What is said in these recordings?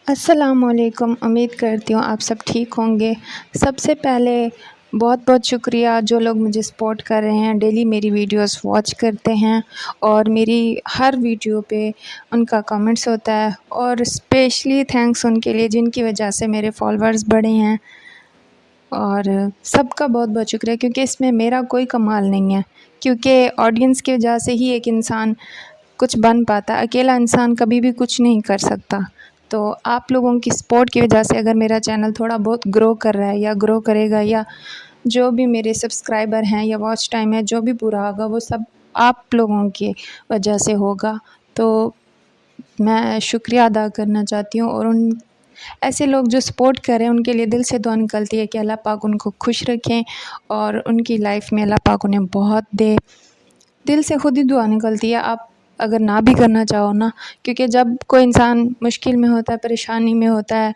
السلام علیکم، امید کرتی ہوں آپ سب ٹھیک ہوں گے۔ سب سے پہلے بہت بہت شکریہ جو لوگ مجھے سپورٹ کر رہے ہیں، ڈیلی میری ویڈیوز واچ کرتے ہیں اور میری ہر ویڈیو پہ ان کا کمنٹس ہوتا ہے، اور اسپیشلی تھینکس ان کے لیے جن کی وجہ سے میرے فالوورز بڑھے ہیں، اور سب کا بہت بہت شکریہ، کیونکہ اس میں میرا کوئی کمال نہیں ہے، کیونکہ آڈینس کی وجہ سے ہی ایک انسان کچھ بن پاتا ہے، اکیلا انسان کبھی بھی کچھ نہیں کر سکتا۔ تو آپ لوگوں کی سپورٹ کی وجہ سے اگر میرا چینل تھوڑا بہت گرو کر رہا ہے یا گرو کرے گا، یا جو بھی میرے سبسکرائبر ہیں یا واچ ٹائم ہے جو بھی پورا ہوگا، وہ سب آپ لوگوں کی وجہ سے ہوگا۔ تو میں شکریہ ادا کرنا چاہتی ہوں، اور ان ایسے لوگ جو سپورٹ کریں ان کے لیے دل سے دعا نکلتی ہے کہ اللہ پاک ان کو خوش رکھیں اور ان کی لائف میں اللہ پاک انہیں بہت دے۔ دل سے خود ہی دعا نکلتی ہے، آپ اگر نہ بھی کرنا چاہو نا، کیونکہ جب کوئی انسان مشکل میں ہوتا ہے، پریشانی میں ہوتا ہے،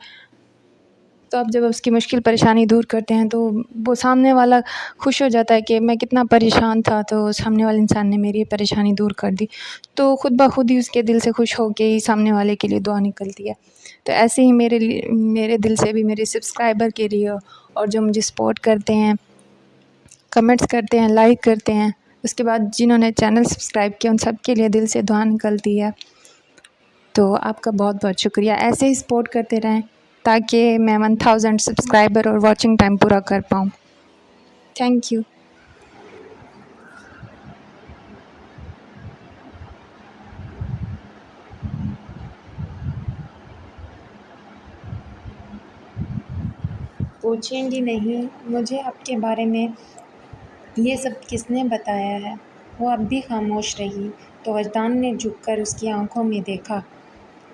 تو آپ جب اس کی مشکل پریشانی دور کرتے ہیں تو وہ سامنے والا خوش ہو جاتا ہے کہ میں کتنا پریشان تھا، تو سامنے والے انسان نے میری پریشانی دور کر دی، تو خود بخود ہی اس کے دل سے خوش ہو کے ہی سامنے والے کے لیے دعا نکلتی ہے۔ تو ایسے ہی میرے دل سے بھی میرے سبسکرائبر کے لیے، اور جو مجھے سپورٹ کرتے ہیں، کمنٹس کرتے ہیں، لائک کرتے ہیں، اس کے بعد جنہوں نے چینل سبسکرائب کیا ان سب کے لیے دل سے دعا نکلتی ہے۔ تو آپ کا بہت بہت شکریہ، ایسے ہی سپورٹ کرتے رہیں تاکہ میں 1000 سبسکرائبر اور واچنگ ٹائم پورا کر پاؤں۔ Thank you. پوچھیں گی نہیں مجھے آپ کے بارے میں یہ سب کس نے بتایا ہے؟ وہ اب بھی خاموش رہی تو وجدان نے جھک کر اس کی آنکھوں میں دیکھا۔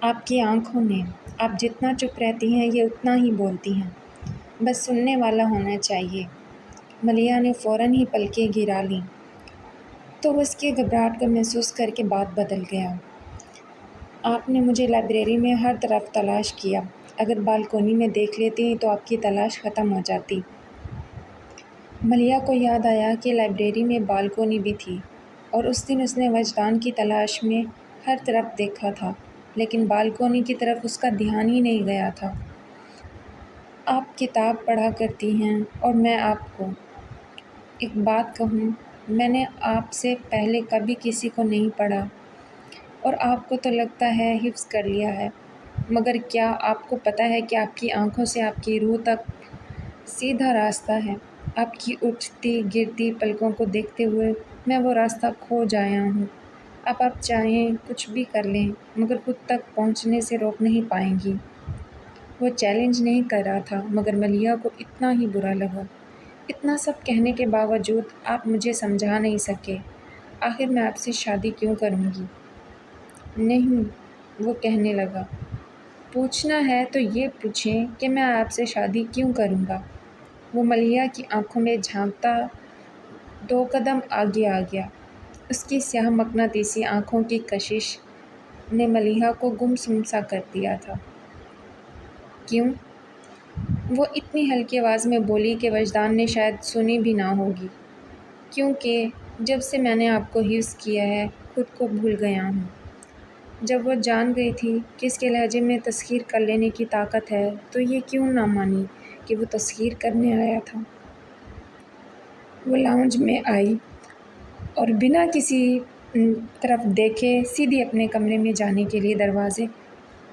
آپ کی آنکھوں نے، آپ جتنا چپ رہتی ہیں یہ اتنا ہی بولتی ہیں، بس سننے والا ہونا چاہیے۔ ملیحہ نے فوراً ہی پلکیں گرا لیں تو اس کی گھبراہٹ کو محسوس کر کے بات بدل گیا۔ آپ نے مجھے لائبریری میں ہر طرف تلاش کیا، اگر بالکونی میں دیکھ لیتی تو آپ کی تلاش ختم ہو جاتی۔ ملیحہ کو یاد آیا کہ لائبریری میں بالکونی بھی تھی، اور اس دن اس نے وجدان کی تلاش میں ہر طرف دیکھا تھا، لیکن بالکونی کی طرف اس کا دھیان ہی نہیں گیا تھا۔ آپ کتاب پڑھا کرتی ہیں اور میں آپ کو ایک بات کہوں، میں نے آپ سے پہلے کبھی کسی کو نہیں پڑھا، اور آپ کو تو لگتا ہے حفظ کر لیا ہے، مگر کیا آپ کو پتہ ہے کہ آپ کی آنکھوں سے آپ کی روح تک سیدھا راستہ ہے؟ آپ کی اٹھتی گرتی پلکوں کو دیکھتے ہوئے میں وہ راستہ کھوج آیا ہوں۔ اب آپ چاہیں کچھ بھی کر لیں مگر خود تک پہنچنے سے روک نہیں پائیں گی۔ وہ چیلنج نہیں کر رہا تھا، مگر ملیحہ کو اتنا ہی برا لگا۔ اتنا سب کہنے کے باوجود آپ مجھے سمجھا نہیں سکے، آخر میں آپ سے شادی کیوں کروں گی؟ نہیں، وہ کہنے لگا، پوچھنا ہے تو یہ پوچھیں کہ میں آپ سے شادی کیوں کروں گا؟ وہ ملیحہ کی آنکھوں میں جھانکتا 2 قدم آگے آ گیا۔ اس کی سیاہ مقناطیسی آنکھوں کی کشش نے ملیحہ کو گمسم سا کر دیا تھا۔ کیوں؟ وہ اتنی ہلکی آواز میں بولی کہ وجدان نے شاید سنی بھی نہ ہوگی۔ کیونکہ جب سے میں نے آپ کو حفظ کیا ہے خود کو بھول گیا ہوں۔ جب وہ جان گئی تھی کہ اس کے لہجے میں تسخیر کر لینے کی طاقت ہے تو یہ کیوں نہ مانی کہ وہ تسخیر کرنے آیا تھا۔ وہ لاؤنج میں آئی اور بنا کسی طرف دیکھے سیدھی اپنے کمرے میں جانے کے لیے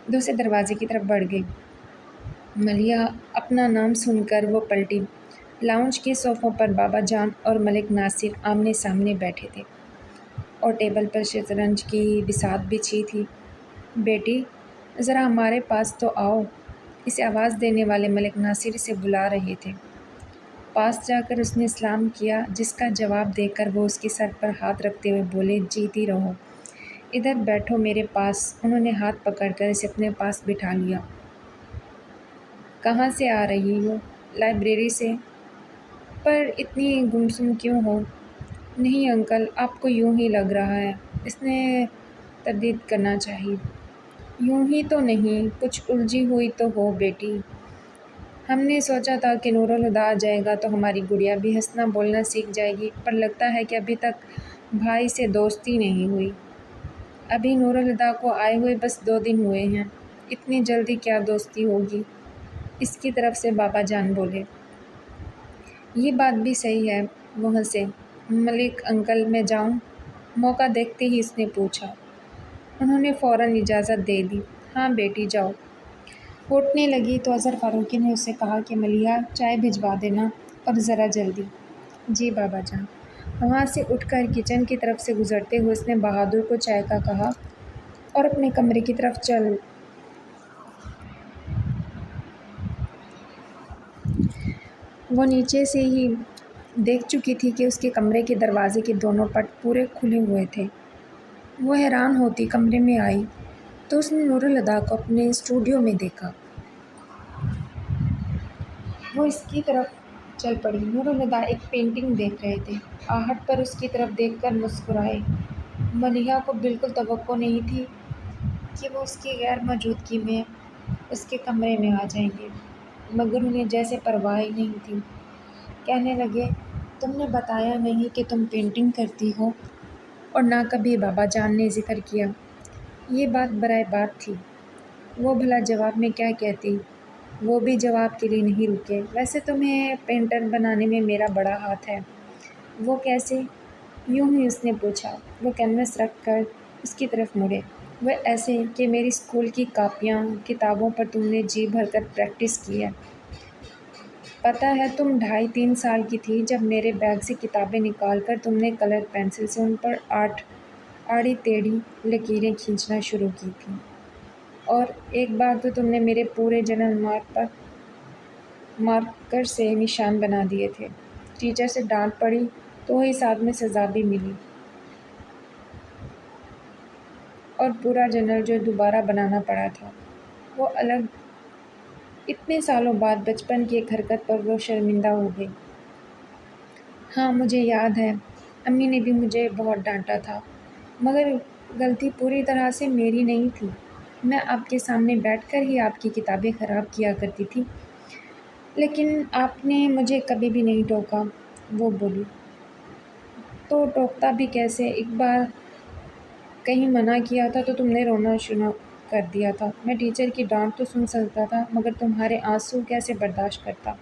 دوسرے دروازے کی طرف بڑھ گئی۔ ملیحہ اپنا نام سن کر وہ پلٹی۔ لاؤنج کے صوفوں پر بابا جان اور ملک ناصر آمنے سامنے بیٹھے تھے، اور ٹیبل پر شطرنج کی بساط بچھی تھی۔ بیٹی، ذرا ہمارے پاس تو آؤ، اسے آواز دینے والے ملک ناصر اسے بلا رہے تھے۔ پاس جا کر اس نے سلام کیا، جس کا جواب دے کر وہ اس کے سر پر ہاتھ رکھتے ہوئے بولے، جیتی رہو، ادھر بیٹھو میرے پاس۔ انہوں نے ہاتھ پکڑ کر اسے اپنے پاس بٹھا لیا۔ کہاں سے آ رہی ہو؟ لائبریری سے۔ پر اتنی گمسم کیوں ہو؟ نہیں انکل، آپ کو یوں ہی لگ رہا ہے، اس نے تردید کرنا چاہی۔ یوں ہی تو نہیں، کچھ الجھی ہوئی تو ہو بیٹی۔ ہم نے سوچا تھا کہ نور الہدیٰ آ جائے گا تو ہماری گڑیا بھی ہنسنا بولنا سیکھ جائے گی، پر لگتا ہے کہ ابھی تک بھائی سے دوستی نہیں ہوئی۔ ابھی نور الہدیٰ کو آئے ہوئے بس 2 دن ہوئے ہیں۔ اتنی جلدی کیا دوستی ہوگی؟ اس کی طرف سے بابا جان بولے۔ یہ بات بھی صحیح ہے، وہ ہنسے۔ ملک انکل میں جاؤں؟ موقع دیکھتے ہی اس نے پوچھا۔ انہوں نے فوراً اجازت دے دی۔ ہاں بیٹی جاؤ۔ اٹھنے لگی تو اظہر فاروقی نے اسے کہا کہ ملیحہ چائے بھجوا دینا اور ذرا جلدی۔ جی بابا جان۔ وہاں سے اٹھ کر کچن کی طرف سے گزرتے ہوئے اس نے بہادر کو چائے کا کہا اور اپنے کمرے کی طرف چل۔ وہ نیچے سے ہی دیکھ چکی تھی کہ اس کے کمرے کے دروازے کے دونوں پٹ پورے کھلے ہوئے تھے۔ وہ حیران ہوتی کمرے میں آئی تو اس نے نور الہدیٰ کو اپنے اسٹوڈیو میں دیکھا۔ وہ اس کی طرف چل پڑی۔ نور الہدیٰ ایک پینٹنگ دیکھ رہے تھے۔ آہٹ پر اس کی طرف دیکھ کر مسکرائے۔ ملیحہ کو بالکل توقع نہیں تھی کہ وہ اس کی غیر موجودگی میں اس کے کمرے میں آ جائیں گے، مگر انہیں جیسے پرواہ ہی نہیں تھی۔ کہنے لگے، تم نے بتایا نہیں کہ تم پینٹنگ کرتی ہو، اور نہ کبھی بابا جان نے ذکر کیا۔ یہ بات برائے بات تھی۔ وہ بھلا جواب میں کیا کہتی؟ وہ بھی جواب کے لیے نہیں رکے۔ ویسے تمہیں پینٹر بنانے میں میرا بڑا ہاتھ ہے۔ وہ کیسے؟ یوں ہی اس نے پوچھا۔ وہ کینوس رکھ کر اس کی طرف مڑے۔ وہ ایسے کہ میری اسکول کی کاپیاں کتابوں پر تم نے جی بھر کر پریکٹس کی ہے۔ پتہ ہے تم 2.5-3 سال کی تھی جب میرے بیگ سے کتابیں نکال کر تم نے کلر پینسل سے ان پر آڑی ٹیڑھی لکیریں کھینچنا شروع کی تھیں، اور ایک بار تو تم نے میرے پورے جنرل مارکر سے نشان بنا دیے تھے۔ ٹیچر سے ڈانٹ پڑی تو وہی ساتھ میں سزا بھی ملی، اور پورا جنرل جو دوبارہ بنانا پڑا تھا۔ وہ الگ اتنے سالوں بعد بچپن کی ایک حرکت پر وہ شرمندہ ہو گئی۔ ہاں مجھے یاد ہے، امی نے بھی مجھے بہت ڈانٹا تھا، مگر غلطی پوری طرح سے میری نہیں تھی۔ میں آپ کے سامنے بیٹھ کر ہی آپ کی کتابیں خراب کیا کرتی تھی، لیکن آپ نے مجھے کبھی بھی نہیں ٹوکا، وہ بولی۔ تو ٹوکتا بھی کیسے؟ ایک بار کہیں منع کیا تھا تو تم نے رونا شروع کر دیا تھا۔ میں ٹیچر کی ڈانٹ تو سن سکتا تھا، مگر تمہارے آنسو کیسے برداشت کرتا؟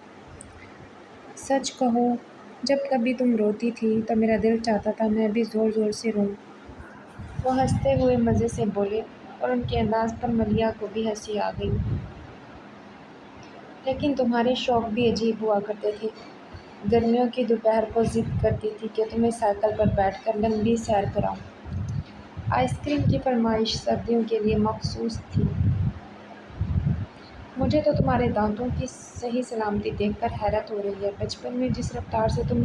سچ کہو، جب کبھی تم روتی تھی تو میرا دل چاہتا تھا میں بھی زور زور سے روؤں۔ وہ ہنستے ہوئے مزے سے بولے، اور ان کے انداز پر ملیحہ کو بھی ہنسی آ گئی۔ لیکن تمہارے شوق بھی عجیب ہوا کرتے تھے۔ گرمیوں کی دوپہر کو ضد کرتی تھی کہ تمہیں سائیکل پر بیٹھ کر لمبی سیر کراؤں۔ آئس کریم کی فرمائش سردیوں کے لیے مخصوص تھی۔ مجھے تو تمہارے دانتوں کی صحیح سلامتی دیکھ کر حیرت ہو رہی ہے۔ بچپن میں جس رفتار سے تم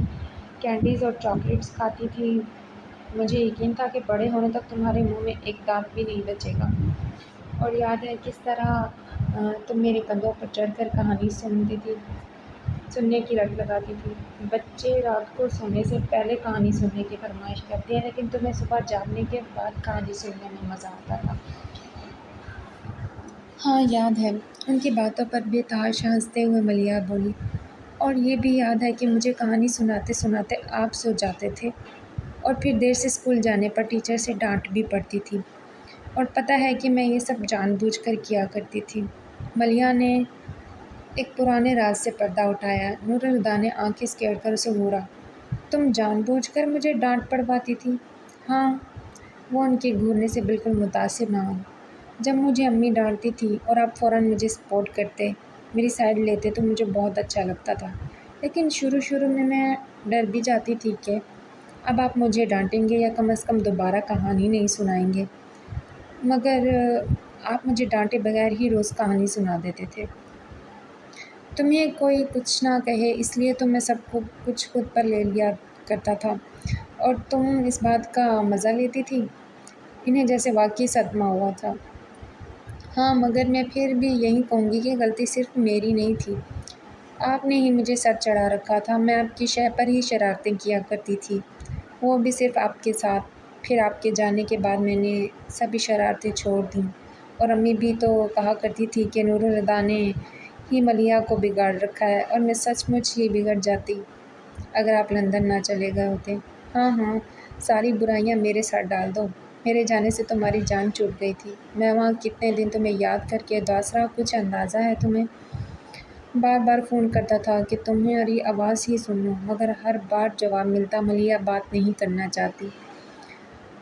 کینڈیز اور چاکلیٹس کھاتی تھی، مجھے یقین تھا کہ بڑے ہونے تک تمہارے منہ میں ایک دانت بھی نہیں بچے گا۔ اور یاد ہے کس طرح تم میرے کندھوں پر چڑھ کر کہانی سننے کی رٹ لگاتی تھی۔ بچے رات کو سونے سے پہلے کہانی سننے کی فرمائش کرتے ہیں، لیکن تمہیں صبح جاگنے کے بعد کہانی سننے میں مزہ آتا تھا۔ ہاں یاد ہے۔ ان کی باتوں پر بے تحاشا ہنستے ہوئے ملیحہ بولی۔ اور یہ بھی یاد ہے کہ مجھے کہانی سناتے سناتے آپ سو جاتے تھے، اور پھر دیر سے اسکول جانے پر ٹیچر سے ڈانٹ بھی پڑتی تھی، اور پتہ ہے کہ میں یہ سب جان بوجھ کر کیا کرتی تھی۔ ملیحہ نے ایک پرانے راز سے پردہ اٹھایا۔ نور الہدیٰ نے آنکھیں سکیڑ کر اسے گھورا۔ تم جان بوجھ کر مجھے ڈانٹ پڑواتی تھی؟ ہاں۔ وہ ان کے گھورنے سے بالکل متاثر نہ ہوئی۔ جب مجھے امی ڈانٹتی تھی اور آپ فوراً مجھے سپورٹ کرتے، میری سائیڈ لیتے تو مجھے بہت اچھا لگتا تھا، لیکن شروع میں ڈر بھی جاتی تھی کہ اب آپ مجھے ڈانٹیں گے یا کم از کم دوبارہ کہانی نہیں سنائیں گے، مگر آپ مجھے ڈانٹے بغیر ہی روز کہانی سنا دیتے تھے۔ تمہیں کوئی کچھ نہ کہے اس لیے تو میں سب کچھ خود پر لے لیا کرتا تھا، اور تم اس بات کا مزہ لیتی تھی، انہیں جیسے واقعی صدمہ ہوا تھا۔ ہاں مگر میں پھر بھی یہی کہوں گی کہ غلطی صرف میری نہیں تھی، آپ نے ہی مجھے سر چڑھا رکھا تھا۔ میں آپ کی شہ پر ہی شرارتیں کیا کرتی تھی، وہ بھی صرف آپ کے ساتھ۔ پھر آپ کے جانے کے بعد میں نے سبھی شرارتیں چھوڑ دیں، اور امی بھی تو کہا کرتی تھی کہ نور الہدیٰ نے ہی ملیحہ کو بگاڑ رکھا ہے، اور میں سچ مچ ہی بگڑ جاتی اگر آپ لندن نہ چلے گئے ہوتے۔ ہاں، ساری برائیاں میرے سر ڈال دو۔ میرے جانے سے تمہاری جان چھوٹ گئی تھی۔ میں وہاں کتنے دن تمہیں یاد کر کے اداس رہا، کچھ اندازہ ہے تمہیں؟ بار بار فون کرتا تھا کہ تمہاری آواز ہی سن لوں، مگر ہر بار جواب ملتا ملیحہ بات نہیں کرنا چاہتی۔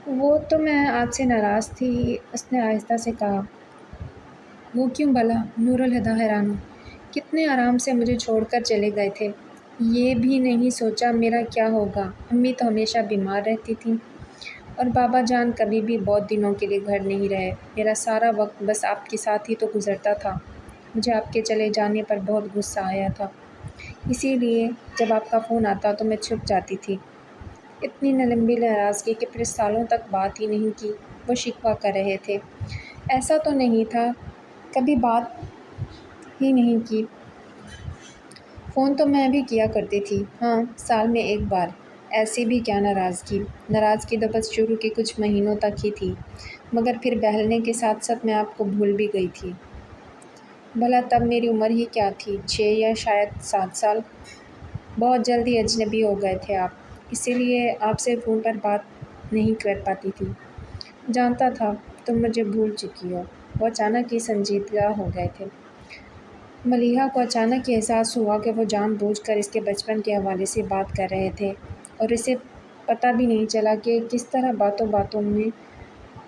وہ تو میں آپ سے ناراض تھی، اس نے آہستہ سے کہا۔ وہ کیوں بھلا؟ نور الہدیٰ حیران ہو۔ کتنے آرام سے مجھے چھوڑ کر چلے گئے تھے، یہ بھی نہیں سوچا میرا کیا ہوگا۔ امی تو ہمیشہ بیمار رہتی تھیں اور بابا جان کبھی بھی بہت دنوں کے لیے گھر نہیں رہے۔ میرا سارا وقت بس آپ کے ساتھ ہی تو گزرتا تھا۔ مجھے آپ کے چلے جانے پر بہت غصہ آیا تھا، اسی لیے جب آپ کا فون آتا تو میں چھپ جاتی تھی۔ اتنی لمبی ناراضگی کہ پھر سالوں تک بات ہی نہیں کی، وہ شکوہ کر رہے تھے۔ ایسا تو نہیں تھا، کبھی بات ہی نہیں کی۔ فون تو میں بھی کیا کرتی تھی، ہاں، سال میں ایک بار۔ ایسی بھی کیا ناراضگی؟ ناراضگی تو بس شروع کے کچھ مہینوں تک ہی تھی، مگر پھر بہلنے کے ساتھ ساتھ میں آپ کو بھول بھی گئی تھی۔ بھلا تب میری عمر ہی کیا تھی، 6 یا شاید 7 سال؟ بہت جلدی اجنبی ہو گئے تھے آپ، اسی لیے آپ سے فون پر بات نہیں کر پاتی تھی۔ جانتا تھا تم مجھے بھول چکی ہو۔ وہ اچانک ہی سنجیدہ ہو گئے تھے۔ ملیحہ کو اچانک یہ احساس ہوا کہ وہ جان بوجھ کر اس کے بچپن کے حوالے سے بات کر رہے تھے، اور اسے پتہ بھی نہیں چلا کہ کس طرح باتوں باتوں میں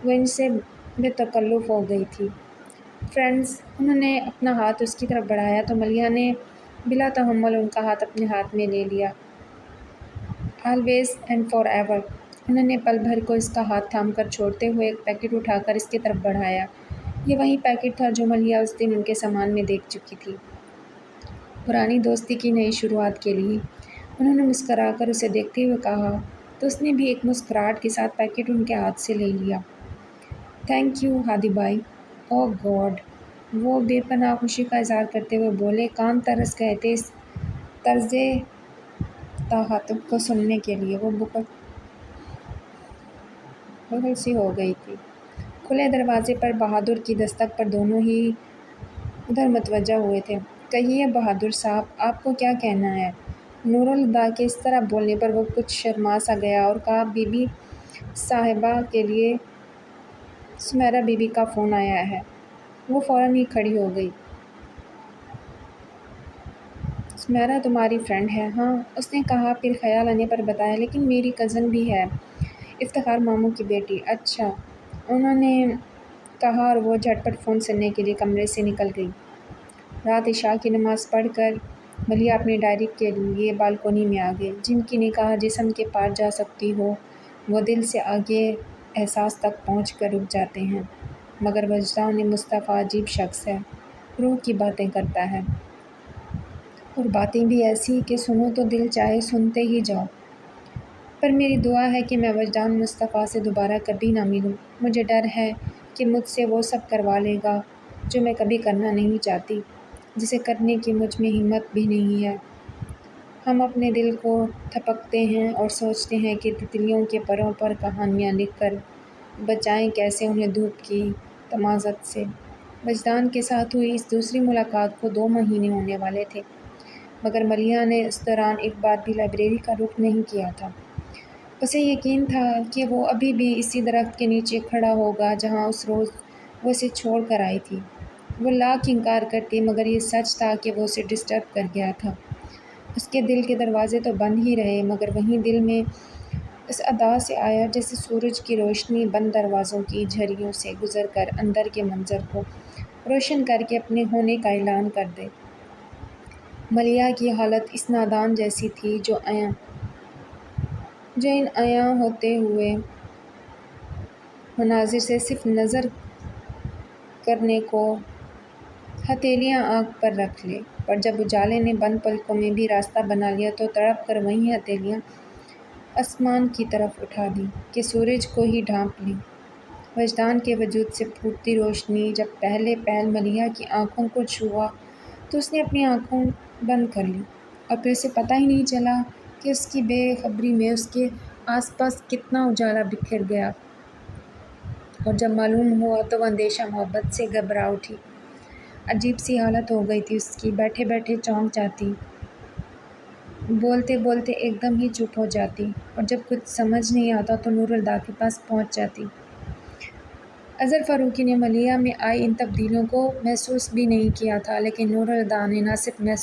وہ ان سے بے تکلف ہو گئی تھی۔ فرینڈز، انہوں نے اپنا ہاتھ اس کی طرف بڑھایا تو ملیحہ نے بلا تحمل ان کا ہاتھ اپنے ہاتھ میں لے لیا۔ Always and for ever. انہوں نے پل بھر کو اس کا ہاتھ تھام کر چھوڑتے ہوئے ایک پیکٹ اٹھا کر اس کی طرف بڑھایا۔ یہ وہی پیکٹ تھا جو ملیحہ اس دن ان کے سامان میں دیکھ چکی تھی، پرانی دوستی کی نئی شروعات کے لیے۔ انہوں نے مسکرا کر اسے دیکھتے ہوئے کہا تو اس نے بھی ایک مسکراہٹ کے ساتھ پیکٹ ان کے ہاتھ سے لے لیا۔ تھینک یو ہادی بھائی۔ اوہ گاڈ! وہ بے پناہ خوشی کا اظہار کرتے ہوئے بولے، کان ترس گئے تھے اس طرز تخاطب کو سننے کے لیے۔ وہ بغل سی ہو گئی تھی۔ کھلے دروازے پر بہادر کی دستک پر دونوں ہی ادھر متوجہ ہوئے تھے۔ کہیے بہادر صاحب، آپ کو کیا کہنا ہے؟ نور الہدیٰ کے اس طرح بولنے پر وہ کچھ شرما سا گیا اور کہا، بی بی صاحبہ کے لیے سمیرہ بی بی کا فون آیا ہے۔ وہ فوراً ہی کھڑی ہو گئی۔ سمیرہ تمہاری فرینڈ ہے؟ ہاں، اس نے کہا، پھر خیال آنے پر بتایا، لیکن میری کزن بھی ہے، افتخار ماموں کی بیٹی۔ اچھا، انہوں نے کہا، اور وہ جھٹ پٹ فون سننے کے لیے کمرے سے نکل گئی۔ رات عشاء کی نماز پڑھ کر ملیحہ اپنی ڈائری کے لیے بالکونی میں آ گئی۔ جن کی نگاہ جسم کے پار جا سکتی ہو، وہ دل سے آگے احساس تک پہنچ کر رک جاتے ہیں، مگر وجدان مصطفیٰ عجیب شخص ہے، روح کی باتیں کرتا ہے، اور باتیں بھی ایسی کہ سنو تو دل چاہے سنتے ہی جاؤ۔ پر میری دعا ہے کہ میں وجدان مصطفیٰ سے دوبارہ کبھی نہ ملوں۔ مجھے ڈر ہے کہ مجھ سے وہ سب کروا لے گا جو میں کبھی کرنا نہیں چاہتی، جسے کرنے کی مجھ میں ہمت بھی نہیں ہے۔ ہم اپنے دل کو تھپکتے ہیں اور سوچتے ہیں کہ تتلیوں کے پروں پر کہانیاں لکھ کر بچائیں کیسے انہیں دھوپ کی تمازت سے۔ وجدان کے ساتھ ہوئی اس دوسری ملاقات کو 2 مہینے ہونے والے تھے، مگر ملیحہ نے اس دوران ایک بار بھی لائبریری کا رخ نہیں کیا تھا۔ اسے یقین تھا کہ وہ ابھی بھی اسی درخت کے نیچے کھڑا ہوگا جہاں اس روز وہ اسے چھوڑ کر آئی تھی۔ وہ لاکھ انکار کرتی، مگر یہ سچ تھا کہ وہ اسے ڈسٹرب کر گیا تھا۔ اس کے دل کے دروازے تو بند ہی رہے، مگر وہیں دل میں اس ادا سے آیا جیسے سورج کی روشنی بند دروازوں کی جھریوں سے گزر کر اندر کے منظر کو روشن کر کے اپنے ہونے کا اعلان کر دے۔ ملیحہ کی حالت اس نادان جیسی تھی جو ان عیاں ہوتے ہوئے مناظر سے صرف نظر کرنے کو ہتھیلیاں آنکھ پر رکھ لے، پر جب اجالے نے بند پلکوں میں بھی راستہ بنا لیا تو تڑپ کر وہی ہتھیلیاں آسمان کی طرف اٹھا دیں کہ سورج کو ہی ڈھانپ لیں۔ وجدان کے وجود سے پھوٹتی روشنی جب پہلے پہل ملیحہ کی آنکھوں کو چھوا تو اس نے اپنی آنکھیں بند کر لیں، اور پھر اسے پتہ ہی نہیں چلا کہ اس کی بے خبری میں اس کے آس پاس کتنا اجالا بکھر گیا، اور جب معلوم ہوا تو وہ اندیشہ محبت سے گھبرا اٹھی۔ عجیب سی حالت ہو گئی تھی اس کی، بیٹھے بیٹھے چونک جاتی، بولتے بولتے ایک دم ہی چپ ہو جاتی، اور جب کچھ سمجھ نہیں آتا تو نور الہدیٰ کے پاس پہنچ جاتی۔ اظہر فاروقی نے ملیح میں آئی ان تبدیلیوں کو محسوس بھی نہیں کیا تھا، لیکن نور الہدیٰ نے نہ صرف محسوس